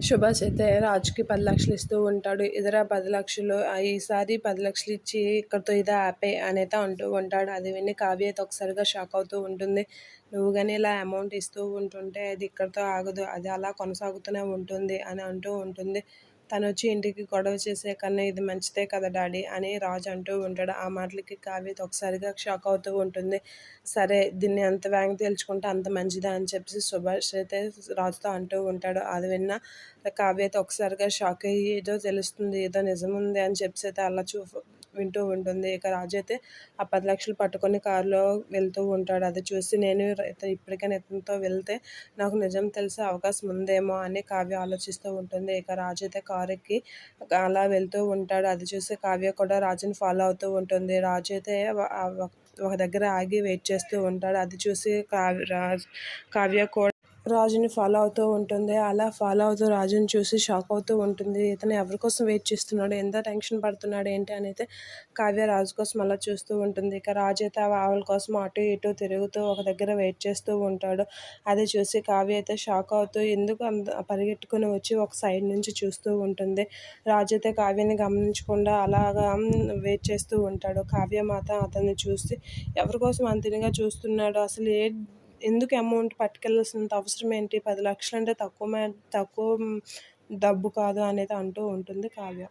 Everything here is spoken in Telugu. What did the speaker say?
సుభాష్ అయితే రాజుకి 10,00,000 ఇస్తూ ఉంటాడు. ఇదిరా 10,00,000 ఈసారి 10,00,000 ఇచ్చి ఇక్కడితో ఇదే ఆపేయి అనైతే అంటూ ఉంటాడు. అది విని కావ్య అయితే ఒకసారిగా షాక్ అవుతూ ఉంటుంది. నువ్వు గాని ఇలా అమౌంట్ ఇస్తూ ఉంటుంటే అది ఇక్కడితో ఆగదు. అది అలా కొనసాగుతూనే ఉంటుంది అని అంటూ ఉంటుంది. తనొచ్చి ఇంటికి గొడవ చేసే కన్నా ఇది మంచిదే కదా డాడీ అని రాజు అంటూ ఉంటాడు. ఆ మాటలకి కావ్య అయితే ఒకసారిగా షాక్ అవుతూ ఉంటుంది. సరే దీన్ని ఎంత వేగంగా తేల్చుకుంటే అంత మంచిదే అని చెప్పేసి సుభాష్ అయితే రాజుతో అంటూ ఉంటాడు. అది విన్న కావ్య అయితే ఒకసారిగా షాక్ అయ్యి ఏదో తెలుస్తుంది, ఏదో నిజముంది అని చెప్పేసి అయితే అలా వింటూ ఉంటుంది. ఇక రాజు అయితే ఆ 10,00,000 పట్టుకొని కారులో వెళ్తూ ఉంటాడు. అది చూసి నేను ఇప్పటికైనా ఇతనితో వెళ్తే నాకు నిజం తెలిసే అవకాశం ఉందేమో అని కావ్య ఆలోచిస్తూ ఉంటుంది. ఇక రాజు అయితే కారు ఎక్కి అలా వెళ్తూ ఉంటాడు. అది చూసి కావ్య కూడా రాజుని ఫాలో అవుతూ ఉంటుంది. రాజు అయితే ఒక దగ్గర ఆగి వెయిట్ చేస్తూ ఉంటాడు. అది చూసి కావ్య కూడా రాజుని ఫాలో అవుతూ ఉంటుంది. అలా ఫాలో అవుతూ రాజుని చూసి షాక్ అవుతూ ఉంటుంది. ఇతను ఎవరి కోసం వెయిట్ చేస్తున్నాడు, ఎంత టెన్షన్ పడుతున్నాడు ఏంటి అని అయితే కావ్య రాజు కోసం అలా చూస్తూ ఉంటుంది. ఇక రాజు అయితే ఆవుల కోసం అటు ఇటు తిరుగుతూ ఒక దగ్గర వెయిట్ చేస్తూ ఉంటాడు. అది చూసి కావ్య అయితే షాక్ అవుతూ ఎందుకు అంత పరిగెట్టుకుని వచ్చి ఒక సైడ్ నుంచి చూస్తూ ఉంటుంది. రాజు అయితే కావ్యని గమనించకుండా అలాగా వెయిట్ చేస్తూ ఉంటాడు. కావ్య మాత్రం అతన్ని చూసి ఎవరి కోసం అంత ఇదిగా చూస్తున్నాడు, అసలు ఎందుకు అమౌంట్ పట్టుకెళ్ళాల్సినంత అవసరం ఏంటి? 10,00,000 అంటే తక్కువ డబ్బు కాదు అనేది అంటూ ఉంటుంది కావ్య.